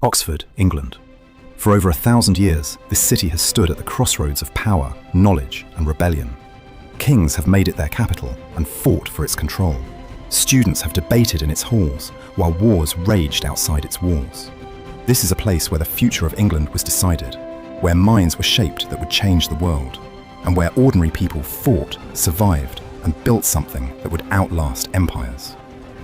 Oxford, England. For over 1,000 years, this city has stood at the crossroads of power, knowledge, and rebellion. Kings have made it their capital and fought for its control. Students have debated in its halls, while wars raged outside its walls. This is a place where the future of England was decided, where minds were shaped that would change the world, and where ordinary people fought, survived, and built something that would outlast empires.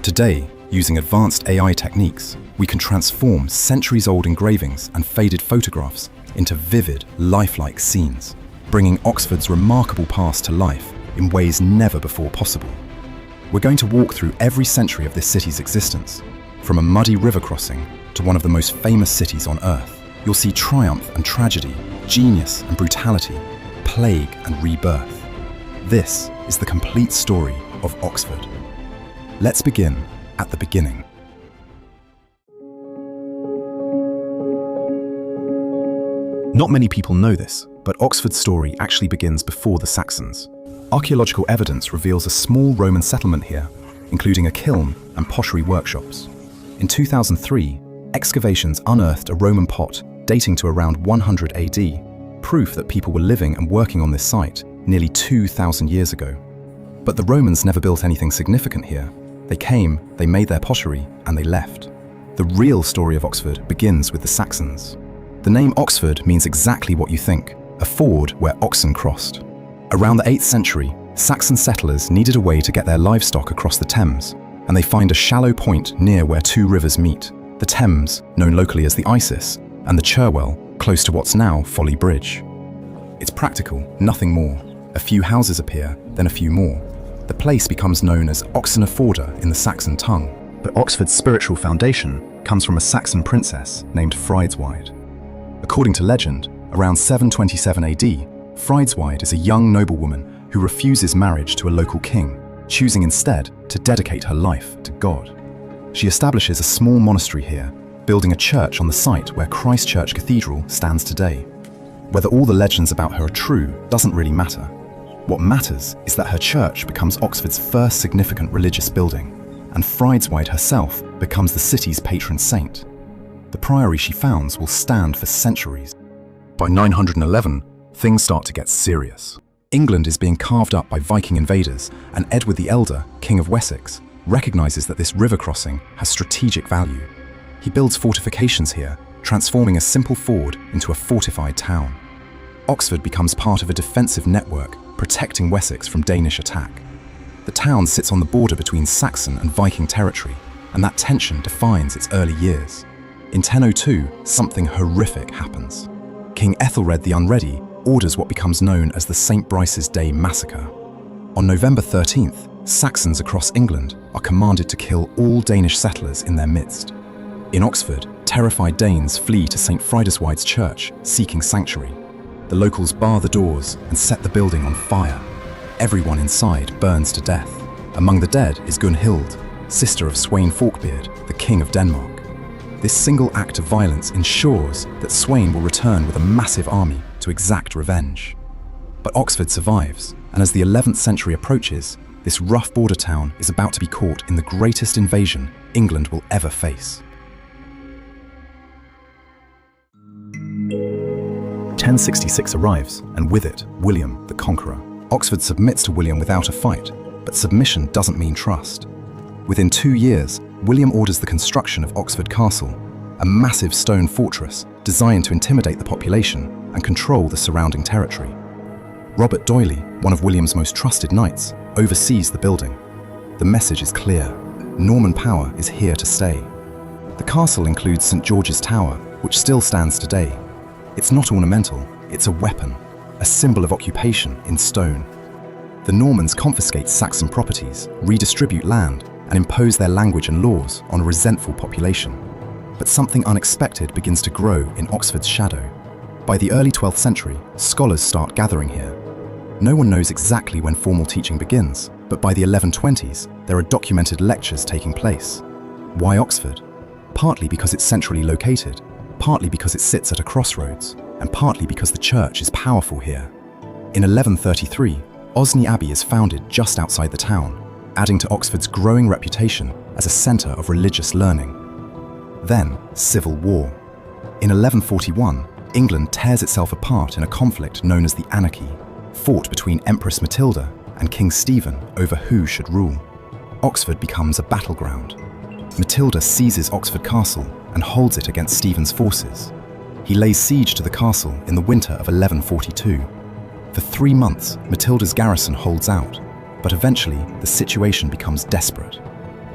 Today, using advanced AI techniques, we can transform centuries-old engravings and faded photographs into vivid, lifelike scenes, bringing Oxford's remarkable past to life in ways never before possible. We're going to walk through every century of this city's existence, from a muddy river crossing to one of the most famous cities on Earth. You'll see triumph and tragedy, genius and brutality, plague and rebirth. This is the complete story of Oxford. Let's begin at the beginning. Not many people know this, but Oxford's story actually begins before the Saxons. Archaeological evidence reveals a small Roman settlement here, including a kiln and pottery workshops. In 2003, excavations unearthed a Roman pot dating to around 100 AD, proof that people were living and working on this site nearly 2,000 years ago. But the Romans never built anything significant here. They came, they made their pottery, and they left. The real story of Oxford begins with the Saxons. The name Oxford means exactly what you think, a ford where oxen crossed. Around the 8th century, Saxon settlers needed a way to get their livestock across the Thames, and they find a shallow point near where two rivers meet, the Thames, known locally as the Isis, and the Cherwell, close to what's now Folly Bridge. It's practical, nothing more. A few houses appear, then a few more. The place becomes known as Oxena Forda in the Saxon tongue. But Oxford's spiritual foundation comes from a Saxon princess named Friedswyde. According to legend, around 727 AD, Friedswyde is a young noblewoman who refuses marriage to a local king, choosing instead to dedicate her life to God. She establishes a small monastery here, building a church on the site where Christ Church Cathedral stands today. Whether all the legends about her are true doesn't really matter. What matters is that her church becomes Oxford's first significant religious building, and Friedswyde herself becomes the city's patron saint. The priory she founds will stand for centuries. By 911, things start to get serious. England is being carved up by Viking invaders, and Edward the Elder, King of Wessex, recognizes that this river crossing has strategic value. He builds fortifications here, transforming a simple ford into a fortified town. Oxford becomes part of a defensive network, protecting Wessex from Danish attack. The town sits on the border between Saxon and Viking territory, and that tension defines its early years. In 1002, something horrific happens. King Ethelred the Unready orders what becomes known as the St. Brice's Day Massacre. On November 13th, Saxons across England are commanded to kill all Danish settlers in their midst. In Oxford, terrified Danes flee to St. Friedswyde's church, seeking sanctuary. The locals bar the doors and set the building on fire. Everyone inside burns to death. Among the dead is Gunhild, sister of Sweyn Forkbeard, the King of Denmark. This single act of violence ensures that Sweyn will return with a massive army to exact revenge. But Oxford survives, and as the 11th century approaches, this rough border town is about to be caught in the greatest invasion England will ever face. 1066 arrives, and with it, William the Conqueror. Oxford submits to William without a fight, but submission doesn't mean trust. Within 2 years, William orders the construction of Oxford Castle, a massive stone fortress designed to intimidate the population and control the surrounding territory. Robert D'Oyley, one of William's most trusted knights, oversees the building. The message is clear: Norman power is here to stay. The castle includes St. George's Tower, which still stands today. It's not ornamental, it's a weapon, a symbol of occupation in stone. The Normans confiscate Saxon properties, redistribute land, and impose their language and laws on a resentful population. But something unexpected begins to grow in Oxford's shadow. By the early 12th century, scholars start gathering here. No one knows exactly when formal teaching begins, but by the 1120s, there are documented lectures taking place. Why Oxford? Partly because it's centrally located, partly because it sits at a crossroads, and partly because the church is powerful here. In 1133, Osney Abbey is founded just outside the town, adding to Oxford's growing reputation as a centre of religious learning. Then, civil war. In 1141, England tears itself apart in a conflict known as the Anarchy, fought between Empress Matilda and King Stephen over who should rule. Oxford becomes a battleground. Matilda seizes Oxford Castle and holds it against Stephen's forces. He lays siege to the castle in the winter of 1142. For 3 months, Matilda's garrison holds out, but eventually the situation becomes desperate.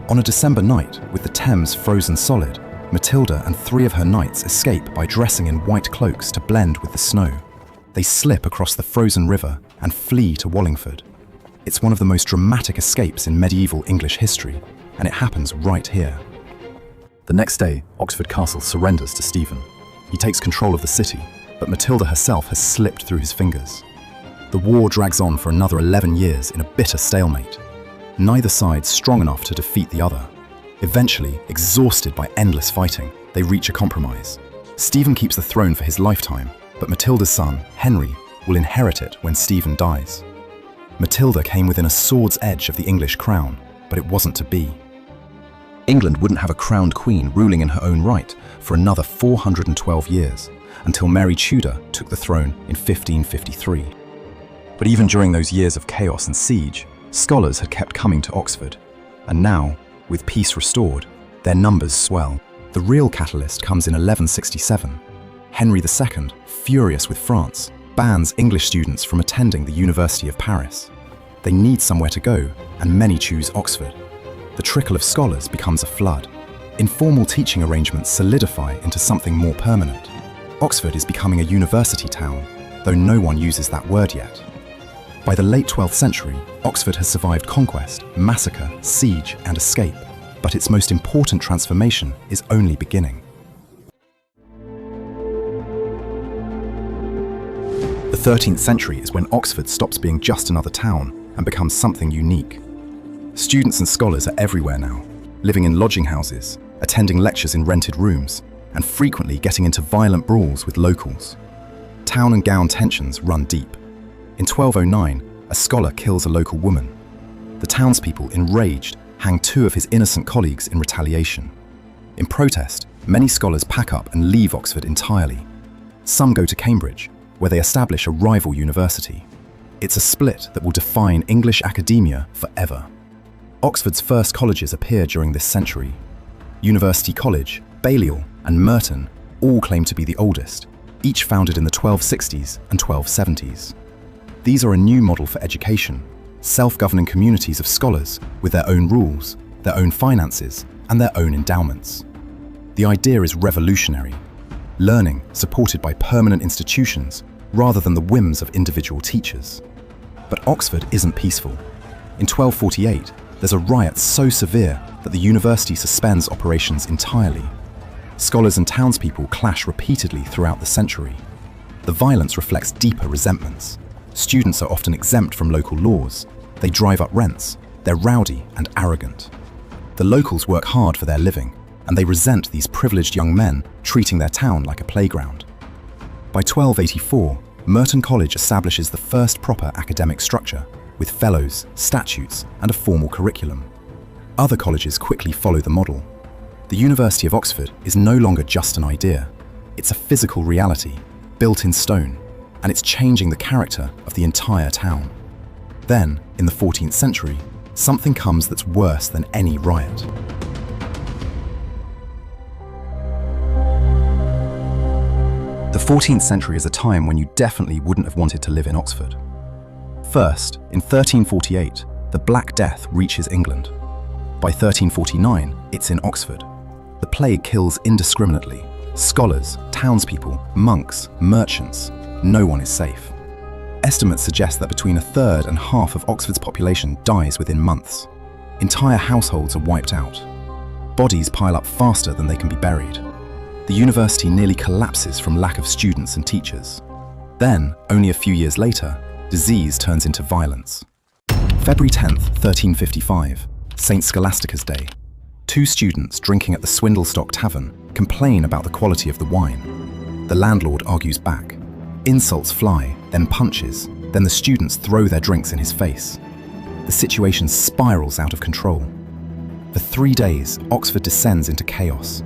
On a December night, with the Thames frozen solid, Matilda and 3 of her knights escape by dressing in white cloaks to blend with the snow. They slip across the frozen river and flee to Wallingford. It's one of the most dramatic escapes in medieval English history, and it happens right here. The next day, Oxford Castle surrenders to Stephen. He takes control of the city, but Matilda herself has slipped through his fingers. The war drags on for another 11 years in a bitter stalemate. Neither side strong enough to defeat the other. Eventually, exhausted by endless fighting, they reach a compromise. Stephen keeps the throne for his lifetime, but Matilda's son, Henry, will inherit it when Stephen dies. Matilda came within a sword's edge of the English crown, but it wasn't to be. England wouldn't have a crowned queen ruling in her own right for another 412 years, until Mary Tudor took the throne in 1553. But even during those years of chaos and siege, scholars had kept coming to Oxford, and now, with peace restored, their numbers swell. The real catalyst comes in 1167. Henry II, furious with France, bans English students from attending the University of Paris. They need somewhere to go, and many choose Oxford. The trickle of scholars becomes a flood. Informal teaching arrangements solidify into something more permanent. Oxford is becoming a university town, though no one uses that word yet. By the late 12th century, Oxford has survived conquest, massacre, siege, and escape, but its most important transformation is only beginning. The 13th century is when Oxford stops being just another town and becomes something unique. Students and scholars are everywhere now, living in lodging houses, attending lectures in rented rooms, and frequently getting into violent brawls with locals. Town and gown tensions run deep. In 1209, a scholar kills a local woman. The townspeople, enraged, hang 2 of his innocent colleagues in retaliation. In protest, many scholars pack up and leave Oxford entirely. Some go to Cambridge, where they establish a rival university. It's a split that will define English academia forever. Oxford's first colleges appear during this century. University College, Balliol, and Merton all claim to be the oldest, each founded in the 1260s and 1270s. These are a new model for education, self-governing communities of scholars with their own rules, their own finances, and their own endowments. The idea is revolutionary. Learning supported by permanent institutions rather than the whims of individual teachers. But Oxford isn't peaceful. In 1248, there's a riot so severe that the university suspends operations entirely. Scholars and townspeople clash repeatedly throughout the century. The violence reflects deeper resentments. Students are often exempt from local laws. They drive up rents. They're rowdy and arrogant. The locals work hard for their living, and they resent these privileged young men treating their town like a playground. By 1284, Merton College establishes the first proper academic structure, with fellows, statutes, and a formal curriculum. Other colleges quickly follow the model. The University of Oxford is no longer just an idea. It's a physical reality, built in stone, and it's changing the character of the entire town. Then, in the 14th century, something comes that's worse than any riot. The 14th century is a time when you definitely wouldn't have wanted to live in Oxford. First, in 1348, the Black Death reaches England. By 1349, it's in Oxford. The plague kills indiscriminately. Scholars, townspeople, monks, merchants, no one is safe. Estimates suggest that between 1/3 and half of Oxford's population dies within months. Entire households are wiped out. Bodies pile up faster than they can be buried. The university nearly collapses from lack of students and teachers. Then, only a few years later, disease turns into violence. February 10th, 1355, St. Scholastica's Day. 2 students drinking at the Swindlestock Tavern complain about the quality of the wine. The landlord argues back. Insults fly, then punches, then the students throw their drinks in his face. The situation spirals out of control. For 3 days, Oxford descends into chaos.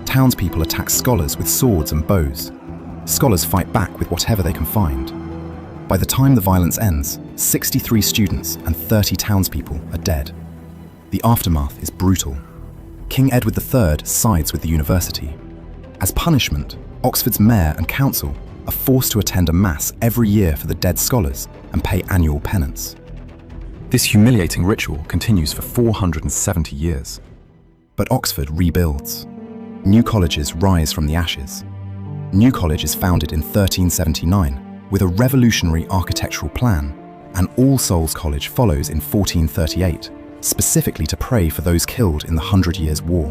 Townspeople attack scholars with swords and bows. Scholars fight back with whatever they can find. By the time the violence ends, 63 students and 30 townspeople are dead. The aftermath is brutal. King Edward III sides with the university. As punishment, Oxford's mayor and council are forced to attend a mass every year for the dead scholars and pay annual penance. This humiliating ritual continues for 470 years. But Oxford rebuilds. New colleges rise from the ashes. New College is founded in 1379 with a revolutionary architectural plan, and All Souls College follows in 1438, specifically to pray for those killed in the 100 Years' War.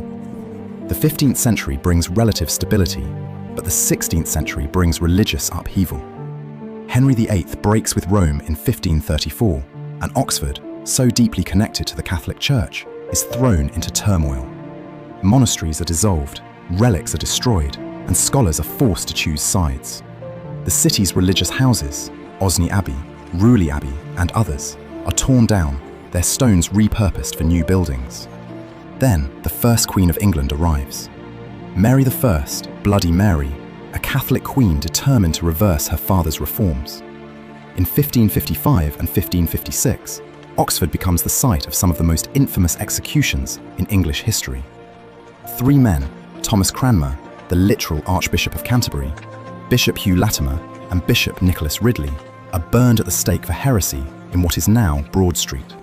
The 15th century brings relative stability, but the 16th century brings religious upheaval. Henry VIII breaks with Rome in 1534, and Oxford, so deeply connected to the Catholic Church, is thrown into turmoil. Monasteries are dissolved, relics are destroyed, and scholars are forced to choose sides. The city's religious houses, Osney Abbey, Rewley Abbey, and others, are torn down, their stones repurposed for new buildings. Then, the first Queen of England arrives. Mary I, Bloody Mary, a Catholic queen determined to reverse her father's reforms. In 1555 and 1556, Oxford becomes the site of some of the most infamous executions in English history. 3 men, Thomas Cranmer, the literal Archbishop of Canterbury, Bishop Hugh Latimer, and Bishop Nicholas Ridley, are burned at the stake for heresy in what is now Broad Street.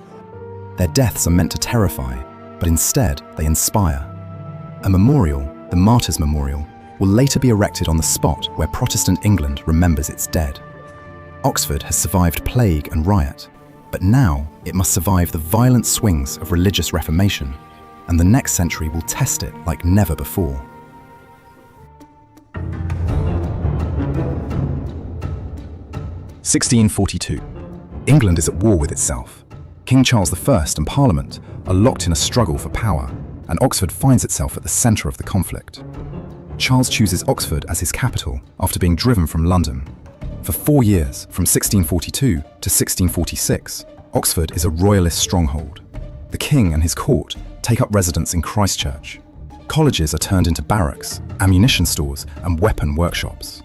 Their deaths are meant to terrify, but instead they inspire. A memorial, the Martyrs' Memorial, will later be erected on the spot where Protestant England remembers its dead. Oxford has survived plague and riot, but now it must survive the violent swings of religious reformation, and the next century will test it like never before. (1642). England is at war with itself. King Charles I and Parliament are locked in a struggle for power, and Oxford finds itself at the centre of the conflict. Charles chooses Oxford as his capital after being driven from London. For 4 years, from 1642 to 1646, Oxford is a royalist stronghold. The king and his court take up residence in Christchurch. Colleges are turned into barracks, ammunition stores, and weapon workshops.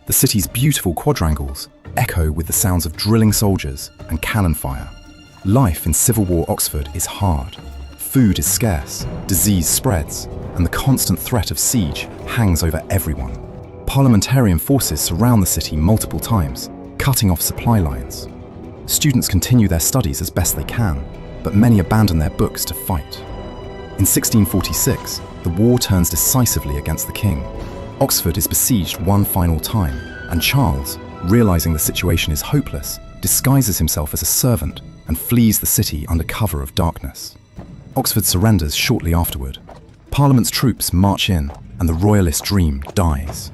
The city's beautiful quadrangles echo with the sounds of drilling soldiers and cannon fire. Life in Civil War Oxford is hard. Food is scarce, disease spreads, and the constant threat of siege hangs over everyone. Parliamentarian forces surround the city multiple times, cutting off supply lines. Students continue their studies as best they can, but many abandon their books to fight. In 1646, the war turns decisively against the king. Oxford is besieged one final time, and Charles, realizing the situation is hopeless, disguises himself as a servant and flees the city under cover of darkness. Oxford surrenders shortly afterward. Parliament's troops march in, and the royalist dream dies.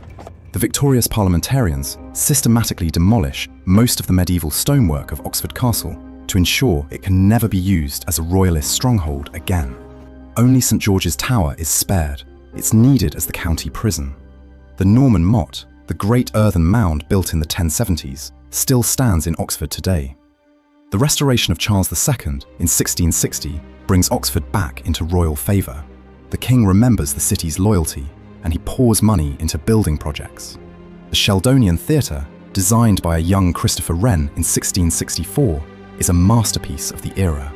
The victorious parliamentarians systematically demolish most of the medieval stonework of Oxford Castle to ensure it can never be used as a royalist stronghold again. Only St George's Tower is spared. It's needed as the county prison. The Norman motte, the great earthen mound built in the 1070s, still stands in Oxford today. The restoration of Charles II in 1660 brings Oxford back into royal favour. The king remembers the city's loyalty, and he pours money into building projects. The Sheldonian Theatre, designed by a young Christopher Wren in 1664, is a masterpiece of the era.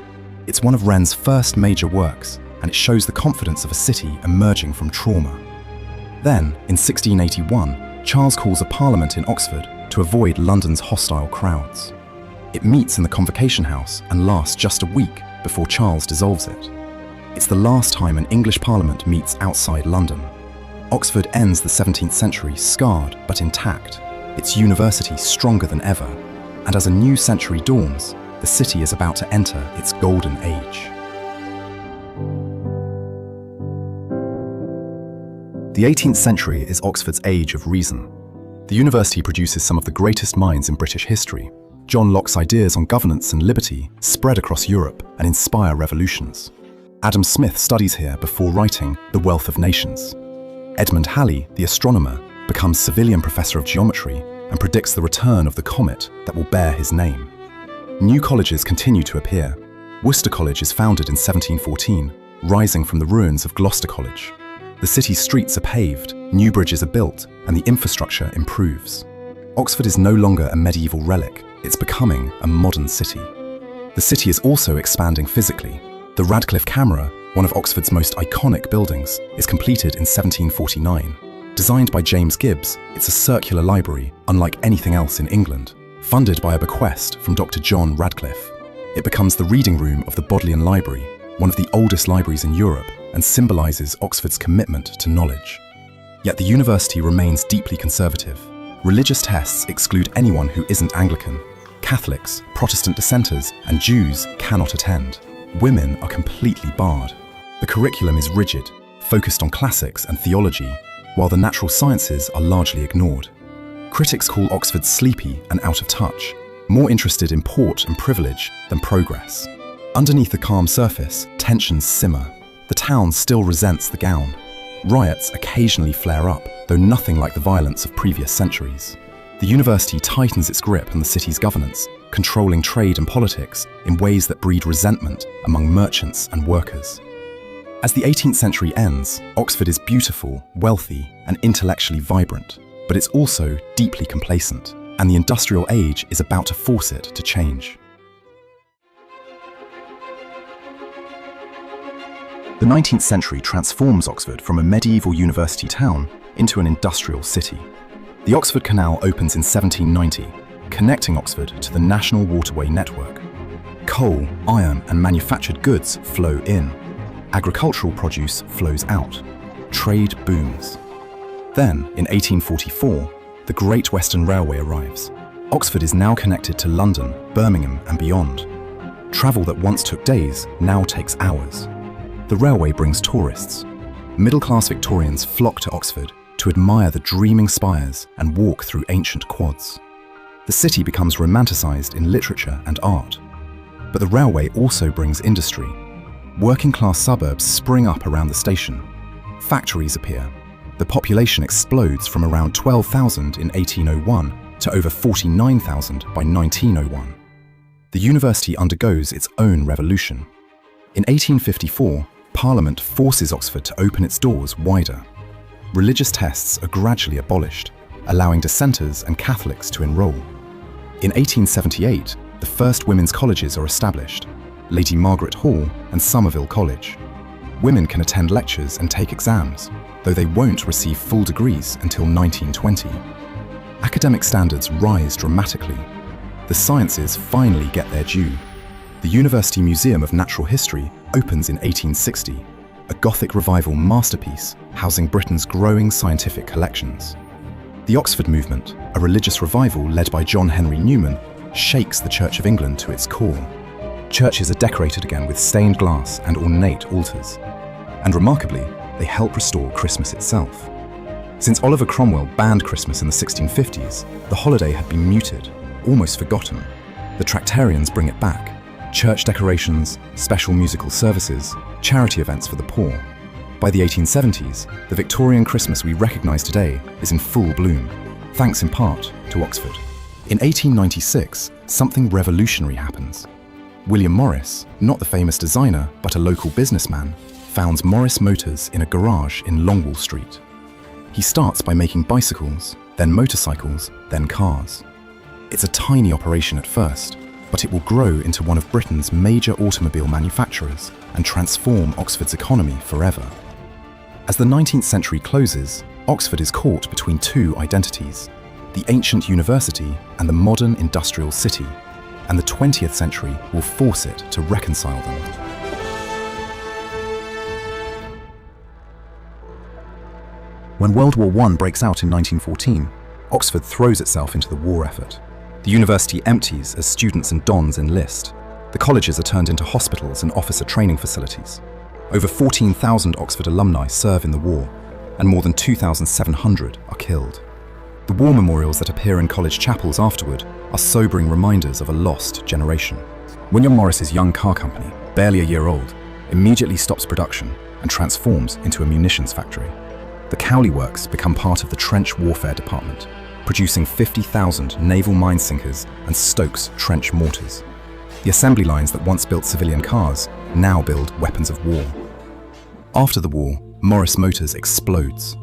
It's one of Wren's first major works, and it shows the confidence of a city emerging from trauma. Then, in 1681, Charles calls a parliament in Oxford to avoid London's hostile crowds. It meets in the Convocation House and lasts just a week before Charles dissolves it. It's the last time an English parliament meets outside London. Oxford ends the 17th century scarred but intact, its university stronger than ever, and as a new century dawns, the city is about to enter its golden age. The 18th century is Oxford's age of reason. The university produces some of the greatest minds in British history. John Locke's ideas on governance and liberty spread across Europe and inspire revolutions. Adam Smith studies here before writing The Wealth of Nations. Edmund Halley, the astronomer, becomes civilian professor of geometry and predicts the return of the comet that will bear his name. New colleges continue to appear. Worcester College is founded in 1714, rising from the ruins of Gloucester College. The city's streets are paved, new bridges are built, and the infrastructure improves. Oxford is no longer a medieval relic, it's becoming a modern city. The city is also expanding physically. The Radcliffe Camera, one of Oxford's most iconic buildings, is completed in 1749. Designed by James Gibbs, it's a circular library unlike anything else in England. Funded by a bequest from Dr. John Radcliffe, it becomes the reading room of the Bodleian Library, one of the oldest libraries in Europe, and symbolises Oxford's commitment to knowledge. Yet the university remains deeply conservative. Religious tests exclude anyone who isn't Anglican. Catholics, Protestant dissenters, and Jews cannot attend. Women are completely barred. The curriculum is rigid, focused on classics and theology, while the natural sciences are largely ignored. Critics call Oxford sleepy and out of touch, more interested in port and privilege than progress. Underneath the calm surface, tensions simmer. The town still resents the gown. Riots occasionally flare up, though nothing like the violence of previous centuries. The university tightens its grip on the city's governance, controlling trade and politics in ways that breed resentment among merchants and workers. As the 18th century ends, Oxford is beautiful, wealthy, and intellectually vibrant. But it's also deeply complacent, and the industrial age is about to force it to change. The 19th century transforms Oxford from a medieval university town into an industrial city. The Oxford Canal opens in 1790, connecting Oxford to the national waterway network. Coal, iron, and manufactured goods flow in. Agricultural produce flows out. Trade booms. Then, in 1844, the Great Western Railway arrives. Oxford is now connected to London, Birmingham, and beyond. Travel that once took days now takes hours. The railway brings tourists. Middle-class Victorians flock to Oxford to admire the dreaming spires and walk through ancient quads. The city becomes romanticised in literature and art. But the railway also brings industry. Working-class suburbs spring up around the station. Factories appear. The population explodes from around 12,000 in 1801 to over 49,000 by 1901. The university undergoes its own revolution. In 1854, Parliament forces Oxford to open its doors wider. Religious tests are gradually abolished, allowing dissenters and Catholics to enrol. In 1878, the first women's colleges are established, Lady Margaret Hall and Somerville College. Women can attend lectures and take exams, though they won't receive full degrees until 1920. Academic standards rise dramatically. The sciences finally get their due. The University Museum of Natural History opens in 1860, a Gothic Revival masterpiece housing Britain's growing scientific collections. The Oxford Movement, a religious revival led by John Henry Newman, shakes the Church of England to its core. Churches are decorated again with stained glass and ornate altars. And remarkably, they help restore Christmas itself. Since Oliver Cromwell banned Christmas in the 1650s, the holiday had been muted, almost forgotten. The Tractarians bring it back. Church decorations, special musical services, charity events for the poor. By the 1870s, the Victorian Christmas we recognise today is in full bloom, thanks in part to Oxford. In 1896, something revolutionary happens. William Morris, not the famous designer but a local businessman, founds Morris Motors in a garage in Longwall Street. He starts by making bicycles, then motorcycles, then cars. It's a tiny operation at first, but it will grow into one of Britain's major automobile manufacturers and transform Oxford's economy forever. As the 19th century closes, Oxford is caught between two identities, the ancient university and the modern industrial city, and the 20th century will force it to reconcile them. When World War I breaks out in 1914, Oxford throws itself into the war effort. The university empties as students and dons enlist. The colleges are turned into hospitals and officer training facilities. Over 14,000 Oxford alumni serve in the war, and more than 2,700 are killed. The war memorials that appear in college chapels afterward are sobering reminders of a lost generation. William Morris's young car company, barely a year old, immediately stops production and transforms into a munitions factory. The Cowley Works become part of the Trench Warfare Department, producing 50,000 naval mine sinkers and Stokes trench mortars. The assembly lines that once built civilian cars now build weapons of war. After the war, Morris Motors explodes.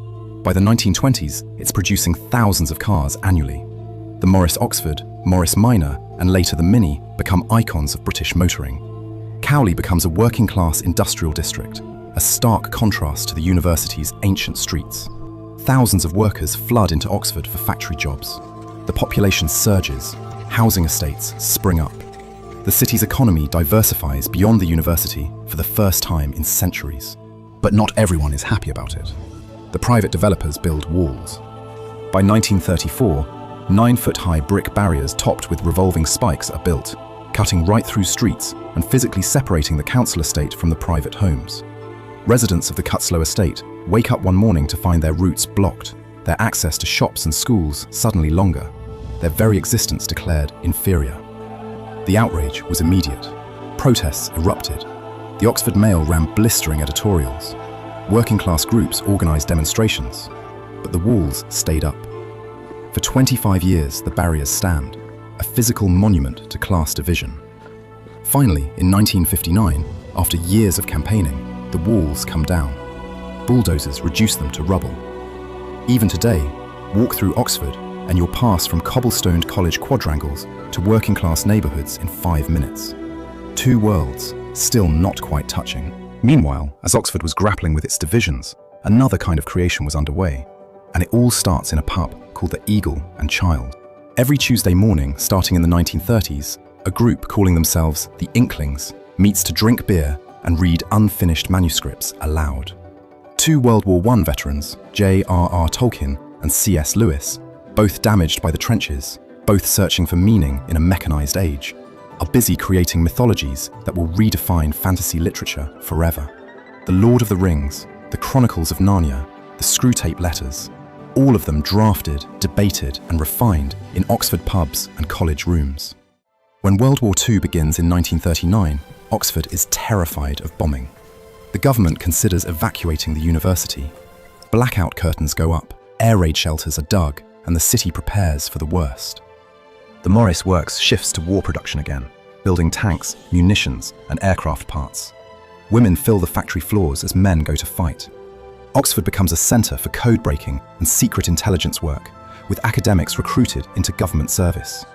By the 1920s, it's producing thousands of cars annually. The Morris Oxford, Morris Minor, and later the Mini become icons of British motoring. Cowley becomes a working-class industrial district, a stark contrast to the university's ancient streets. Thousands of workers flood into Oxford for factory jobs. The population surges, housing estates spring up. The city's economy diversifies beyond the university for the first time in centuries. But not everyone is happy about it. The private developers build walls. By 1934, 9-foot-high brick barriers topped with revolving spikes are built, cutting right through streets and physically separating the council estate from the private homes. Residents of the Cutslow estate wake up one morning to find their routes blocked, their access to shops and schools suddenly longer, their very existence declared inferior. The outrage was immediate. Protests erupted. The Oxford Mail ran blistering editorials. Working-class groups organised demonstrations, but the walls stayed up. For 25 years, the barriers stand, a physical monument to class division. Finally, in 1959, after years of campaigning, the walls come down. Bulldozers reduce them to rubble. Even today, walk through Oxford and you'll pass from cobblestoned college quadrangles to working-class neighbourhoods in 5 minutes. Two worlds, still not quite touching. Meanwhile, as Oxford was grappling with its divisions, another kind of creation was underway, and it all starts in a pub called the Eagle and Child. Every Tuesday morning, starting in the 1930s, a group calling themselves the Inklings meets to drink beer and read unfinished manuscripts aloud. Two World War I veterans, J.R.R. Tolkien and C.S. Lewis, both damaged by the trenches, both searching for meaning in a mechanized age, are busy creating mythologies that will redefine fantasy literature forever. The Lord of the Rings, the Chronicles of Narnia, the Screwtape Letters, all of them drafted, debated, and refined in Oxford pubs and college rooms. When World War II begins in 1939, Oxford is terrified of bombing. The government considers evacuating the university. Blackout curtains go up, air raid shelters are dug, and the city prepares for the worst. The Morris Works shifts to war production again, building tanks, munitions, and aircraft parts. Women fill the factory floors as men go to fight. Oxford becomes a centre for code breaking and secret intelligence work, with academics recruited into government service.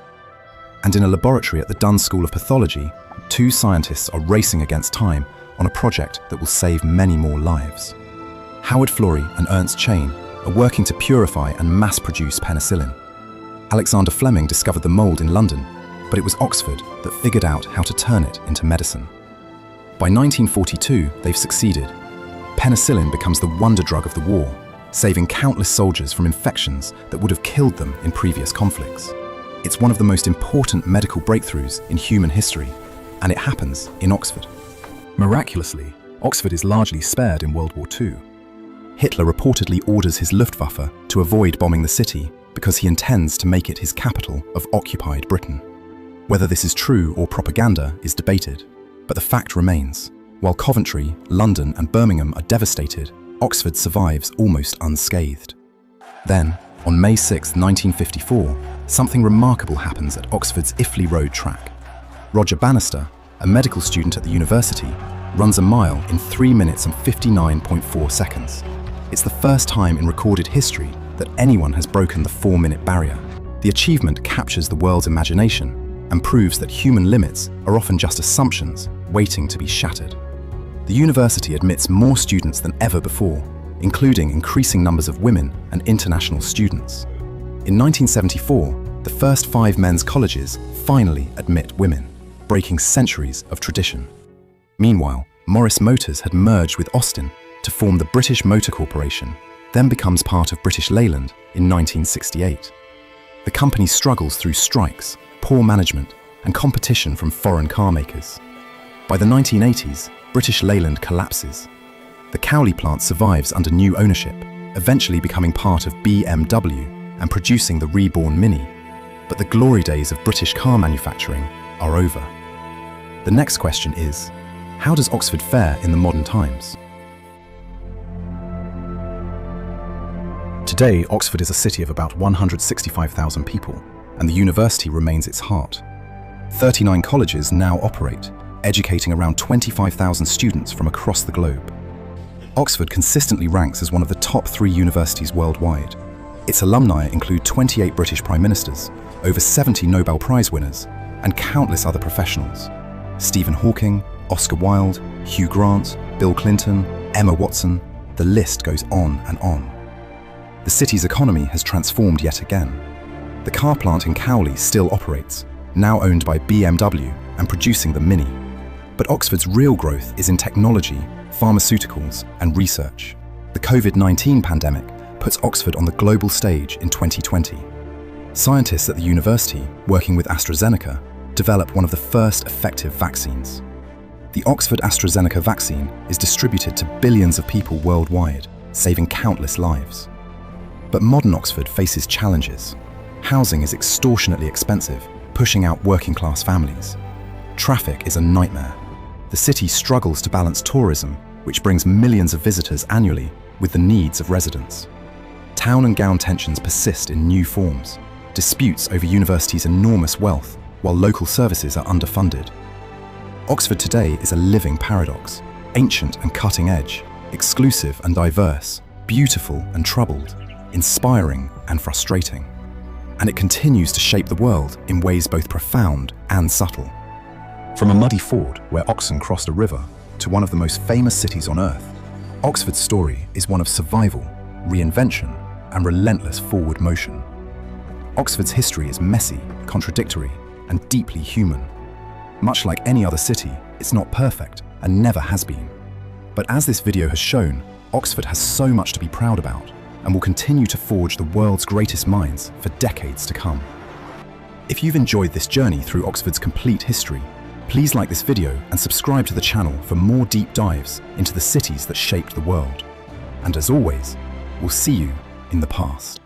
And in a laboratory at the Dunn School of Pathology, two scientists are racing against time on a project that will save many more lives. Howard Florey and Ernst Chain are working to purify and mass-produce penicillin. Alexander Fleming discovered the mould in London, but it was Oxford that figured out how to turn it into medicine. By 1942, they've succeeded. Penicillin becomes the wonder drug of the war, saving countless soldiers from infections that would have killed them in previous conflicts. It's one of the most important medical breakthroughs in human history, and it happens in Oxford. Miraculously, Oxford is largely spared in World War II. Hitler reportedly orders his Luftwaffe to avoid bombing the city because he intends to make it his capital of occupied Britain. Whether this is true or propaganda is debated, but the fact remains. While Coventry, London, and Birmingham are devastated, Oxford survives almost unscathed. Then, on May 6, 1954, something remarkable happens at Oxford's Iffley Road track. Roger Bannister, a medical student at the university, runs a mile in 3 minutes and 59.4 seconds. It's the first time in recorded history that anyone has broken the 4-minute barrier. The achievement captures the world's imagination and proves that human limits are often just assumptions waiting to be shattered. The university admits more students than ever before, including increasing numbers of women and international students. In 1974, the first 5 men's colleges finally admit women, breaking centuries of tradition. Meanwhile, Morris Motors had merged with Austin to form the British Motor Corporation, then becomes part of British Leyland in 1968. The company struggles through strikes, poor management, and competition from foreign car makers. By the 1980s, British Leyland collapses. The Cowley plant survives under new ownership, eventually becoming part of BMW and producing the reborn Mini. But the glory days of British car manufacturing are over. The next question is, how does Oxford fare in the modern times? Today, Oxford is a city of about 165,000 people, and the university remains its heart. 39 colleges now operate, educating around 25,000 students from across the globe. Oxford consistently ranks as one of the top 3 universities worldwide. Its alumni include 28 British Prime Ministers, over 70 Nobel Prize winners, and countless other professionals. Stephen Hawking, Oscar Wilde, Hugh Grant, Bill Clinton, Emma Watson, the list goes on and on. The city's economy has transformed yet again. The car plant in Cowley still operates, now owned by BMW and producing the Mini. But Oxford's real growth is in technology, pharmaceuticals, and research. The COVID-19 pandemic puts Oxford on the global stage in 2020. Scientists at the university, working with AstraZeneca, developed one of the first effective vaccines. The Oxford AstraZeneca vaccine is distributed to billions of people worldwide, saving countless lives. But modern Oxford faces challenges. Housing is extortionately expensive, pushing out working-class families. Traffic is a nightmare. The city struggles to balance tourism, which brings millions of visitors annually, with the needs of residents. Town and gown tensions persist in new forms. Disputes over university's enormous wealth, while local services are underfunded. Oxford today is a living paradox, ancient and cutting edge, exclusive and diverse, beautiful and troubled, inspiring and frustrating. And it continues to shape the world in ways both profound and subtle. From a muddy ford where oxen crossed a river to one of the most famous cities on earth, Oxford's story is one of survival, reinvention, and relentless forward motion. Oxford's history is messy, contradictory, and deeply human. Much like any other city, it's not perfect and never has been. But as this video has shown, Oxford has so much to be proud about and will continue to forge the world's greatest minds for decades to come. If you've enjoyed this journey through Oxford's complete history, please like this video and subscribe to the channel for more deep dives into the cities that shaped the world. And as always, we'll see you in the past.